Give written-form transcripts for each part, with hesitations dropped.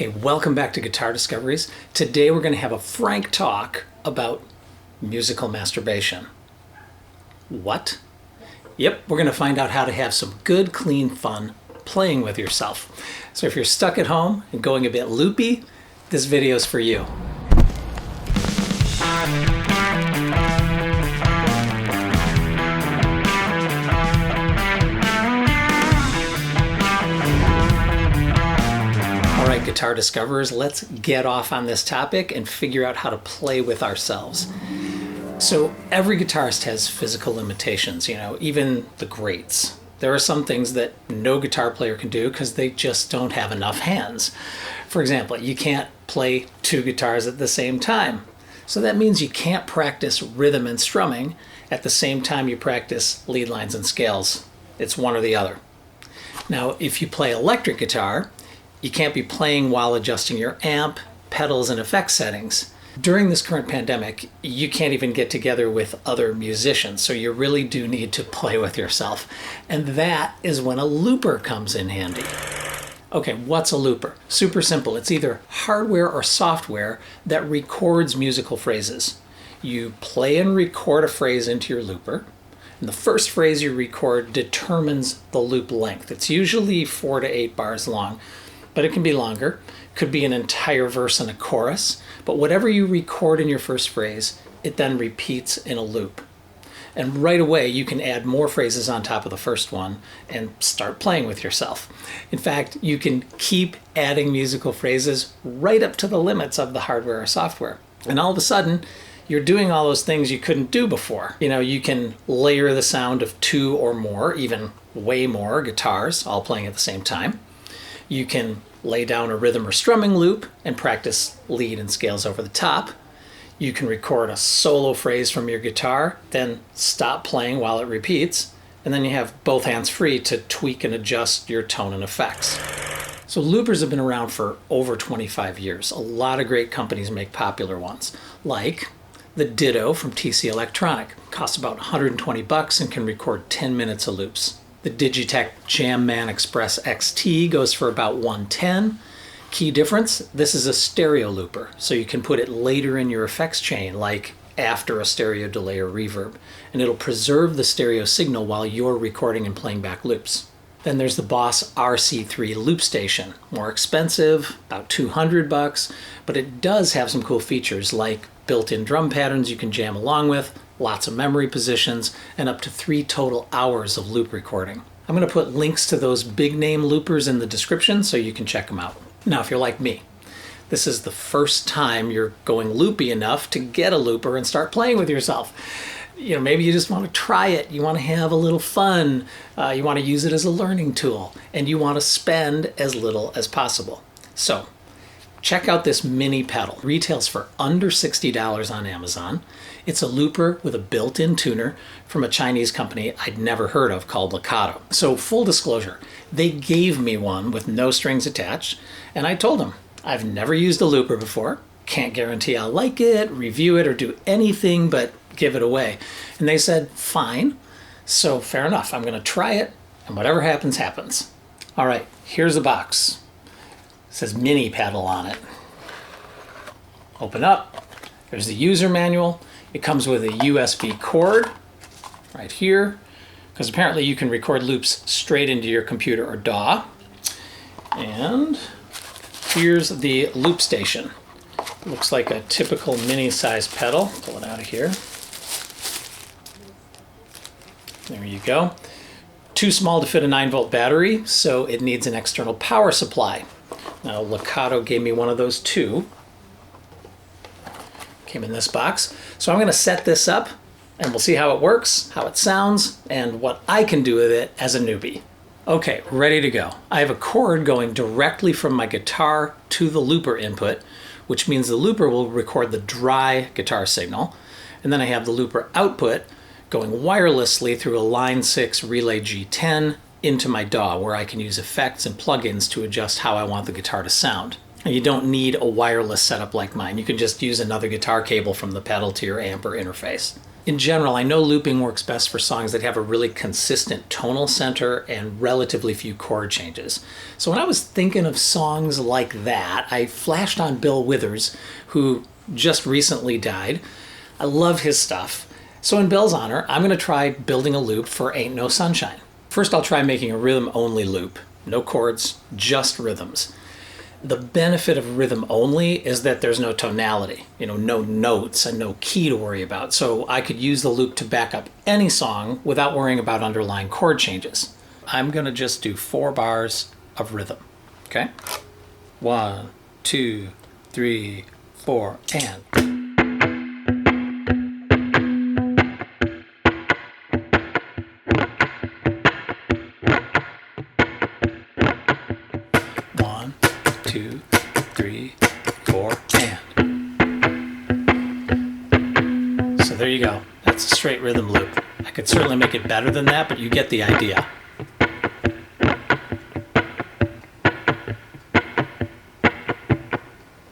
Hey, welcome back to Guitar Discoveries. Today we're going to have a frank talk about musical masturbation. What? Yep, we're going to find out how to have some good, clean fun playing with yourself. So if you're stuck at home and going a bit loopy, this video is for you. Alright, Guitar Discoverers, let's get off on this topic and figure out how to play with ourselves. So every guitarist has physical limitations, even the greats. There are some things that no guitar player can do because they just don't have enough hands. For example, you can't play two guitars at the same time. So that means you can't practice rhythm and strumming at the same time you practice lead lines and scales. It's one or the other. Now, if you play electric guitar, you can't be playing while adjusting your amp, pedals, and effect settings. During this current pandemic, you can't even get together with other musicians, so you really do need to play with yourself. And that is when a looper comes in handy. Okay, what's a looper? Super simple. It's either hardware or software that records musical phrases. You play and record a phrase into your looper, and the first phrase you record determines the loop length. It's usually 4 to 8 bars long, but it can be longer. Could be an entire verse and a chorus. But whatever you record in your first phrase, it then repeats in a loop. And right away, you can add more phrases on top of the first one and start playing with yourself. In fact, you can keep adding musical phrases right up to the limits of the hardware or software. And all of a sudden, you're doing all those things you couldn't do before. You can layer the sound of 2 or more, even way more guitars, all playing at the same time. You can lay down a rhythm or strumming loop and practice lead and scales over the top. You can record a solo phrase from your guitar, then stop playing while it repeats, and then you have both hands free to tweak and adjust your tone and effects. So loopers have been around for over 25 years. A lot of great companies make popular ones, like the Ditto from TC Electronic. Costs about $120 and can record 10 minutes of loops. The Digitech Jamman Express XT goes for about $110. Key difference, this is a stereo looper, so you can put it later in your effects chain, like after a stereo delay or reverb, and it'll preserve the stereo signal while you're recording and playing back loops. Then there's the Boss RC3 Loop Station. More expensive, about $200, but it does have some cool features like built-in drum patterns you can jam along with, lots of memory positions, and up to 3 total hours of loop recording. I'm going to put links to those big name loopers in the description so you can check them out. Now, if you're like me, this is the first time you're going loopy enough to get a looper and start playing with yourself. Maybe you just want to try it. You want to have a little fun. You want to use it as a learning tool, and you want to spend as little as possible. So check out this mini pedal. It retails for under $60 on Amazon. It's a looper with a built-in tuner from a Chinese company I'd never heard of called Lekato. So full disclosure, they gave me one with no strings attached, and I told them, I've never used a looper before, can't guarantee I'll like it, review it, or do anything but give it away. And they said, fine. So fair enough, I'm going to try it, and whatever happens, happens. All right, here's the box. It says mini pedal on it. Open up. There's the user manual. It comes with a USB cord right here, because apparently you can record loops straight into your computer or DAW. And here's the loop station. It looks like a typical mini-sized pedal. Pull it out of here. There you go. Too small to fit a 9-volt battery, so it needs an external power supply. Now, Lekato gave me one of those too. Came in this box. So I'm going to set this up, and we'll see how it works, how it sounds, and what I can do with it as a newbie. Okay, ready to go. I have a cord going directly from my guitar to the looper input, which means the looper will record the dry guitar signal. And then I have the looper output going wirelessly through a Line 6 Relay G10 into my DAW, where I can use effects and plugins to adjust how I want the guitar to sound. And you don't need a wireless setup like mine. You can just use another guitar cable from the pedal to your amp or interface. In general, I know looping works best for songs that have a really consistent tonal center and relatively few chord changes. So when I was thinking of songs like that, I flashed on Bill Withers, who just recently died. I love his stuff. So in Bill's honor, I'm going to try building a loop for Ain't No Sunshine. First, I'll try making a rhythm-only loop. No chords, just rhythms. The benefit of rhythm only is that there's no tonality, no notes and no key to worry about. So I could use the loop to back up any song without worrying about underlying chord changes. I'm going to just do 4 bars of rhythm. Okay? 1, 2, 3, 4, and. There you go. That's a straight rhythm loop. I could certainly make it better than that, but you get the idea.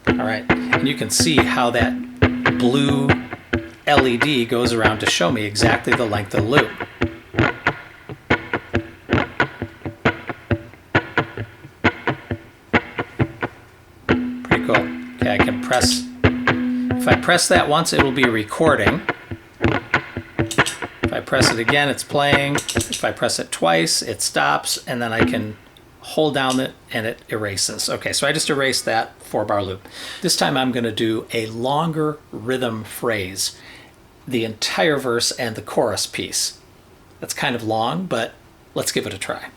All right, and you can see how that blue LED goes around to show me exactly the length of the loop. Pretty cool. Okay, I can press. If I press that once, it will be recording. If I press it again, it's playing. If I press it twice, it stops, and then I can hold down it and it erases. Okay, so I just erased that 4-bar loop. This time I'm going to do a longer rhythm phrase, the entire verse and the chorus piece. That's kind of long, but let's give it a try.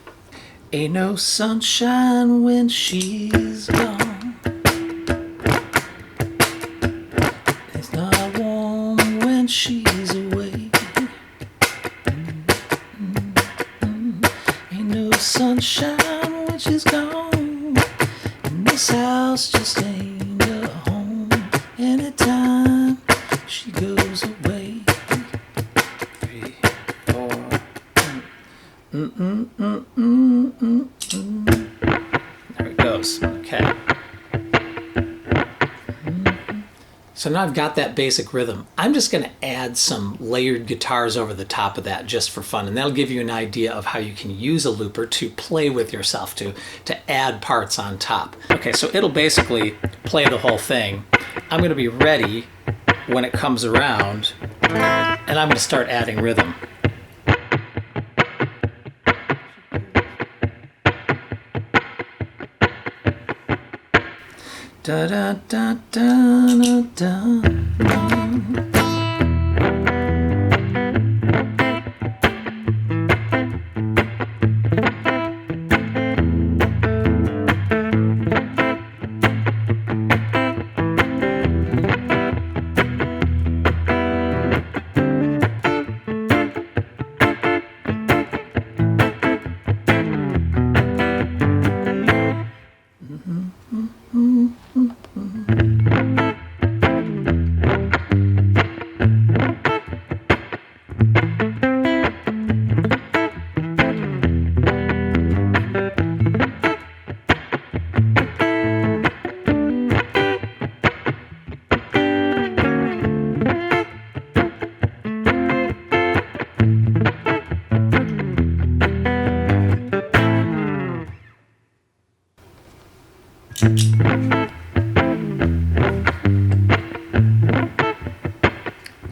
Ain't no sunshine when she's gone. It's not warm when she's away. Ain't no sunshine when she's gone. And this house just ain't a home. Anytime she goes away. 3, 4. There it goes. Okay. So now I've got that basic rhythm. I'm just going to add some layered guitars over the top of that just for fun, and that'll give you an idea of how you can use a looper to play with yourself, to add parts on top. Okay, so it'll basically play the whole thing. I'm going to be ready when it comes around, and I'm going to start adding rhythm. Da da da da da da.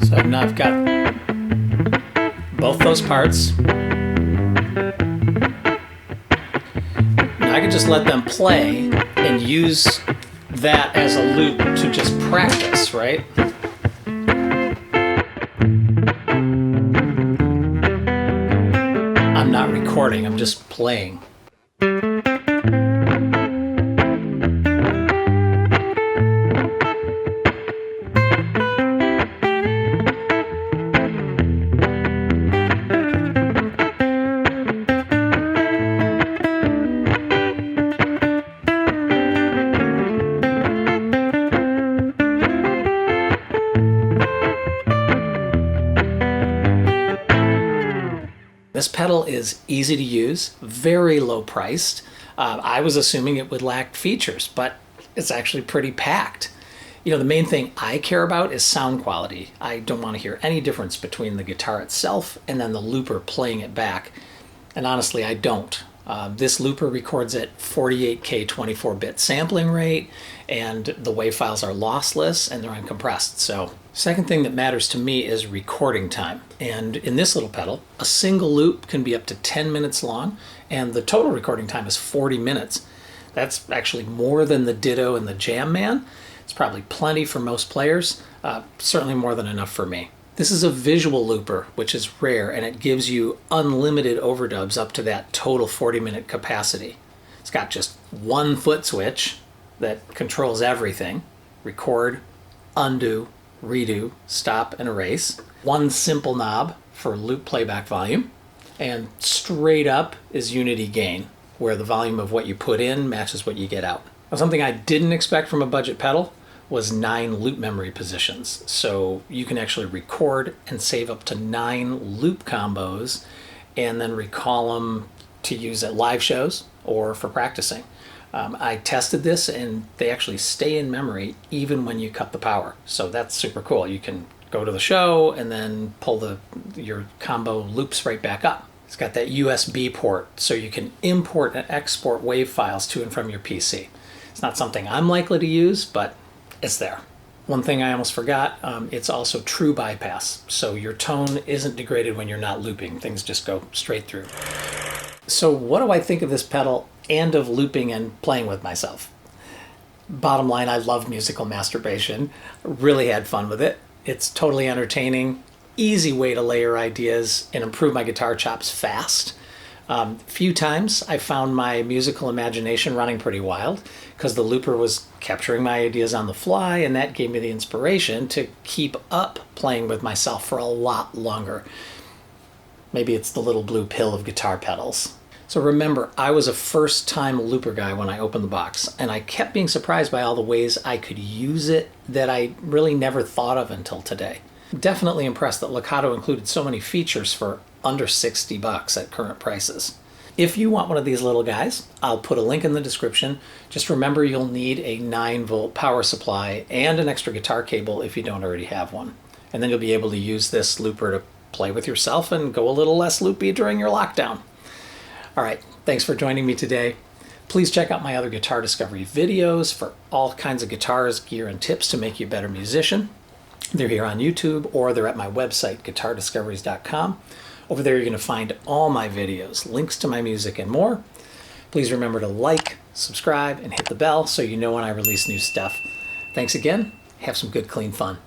So now I've got both those parts. Now I can just let them play and use that as a loop to just practice, right? I'm not recording, I'm just playing. This pedal is easy to use, very low priced. I was assuming it would lack features, but it's actually pretty packed. The main thing I care about is sound quality. I don't want to hear any difference between the guitar itself and then the looper playing it back. And honestly, I don't. This looper records at 48K 24-bit sampling rate, and the WAV files are lossless and they're uncompressed. So, second thing that matters to me is recording time. And in this little pedal, a single loop can be up to 10 minutes long, and the total recording time is 40 minutes. That's actually more than the Ditto and the Jam Man. It's probably plenty for most players, certainly more than enough for me. This is a visual looper, which is rare, and it gives you unlimited overdubs up to that total 40-minute capacity. It's got just one foot switch that controls everything: record, undo, redo, stop, and erase. One simple knob for loop playback volume, and straight up is unity gain, where the volume of what you put in matches what you get out. Now, something I didn't expect from a budget pedal was 9 loop memory positions. So you can actually record and save up to 9 loop combos and then recall them to use at live shows or for practicing. I tested this and they actually stay in memory even when you cut the power. So that's super cool. You can go to the show and then pull your combo loops right back up. It's got that USB port so you can import and export WAV files to and from your PC. It's not something I'm likely to use, but it's there. One thing I almost forgot, it's also true bypass. So your tone isn't degraded when you're not looping. Things just go straight through. So what do I think of this pedal and of looping and playing with myself? Bottom line, I love musical masturbation. Really had fun with it. It's totally entertaining, easy way to layer ideas and improve my guitar chops fast. Few times I found my musical imagination running pretty wild because the looper was capturing my ideas on the fly, and that gave me the inspiration to keep up playing with myself for a lot longer. Maybe it's the little blue pill of guitar pedals. So remember, I was a first-time looper guy when I opened the box, and I kept being surprised by all the ways I could use it that I really never thought of until today. Definitely impressed that Lekato included so many features for under $60 at current prices. If you want one of these little guys, I'll put a link in the description. Just remember you'll need a 9-volt power supply and an extra guitar cable if you don't already have one. And then you'll be able to use this looper to play with yourself and go a little less loopy during your lockdown. All right, thanks for joining me today. Please check out my other guitar discovery videos for all kinds of guitars, gear, and tips to make you a better musician. They're here on YouTube, or they're at my website, guitardiscoveries.com. Over there you're going to find all my videos, links to my music, and more. Please remember to like, subscribe, and hit the bell so you know when I release new stuff. Thanks again. Have some good, clean fun.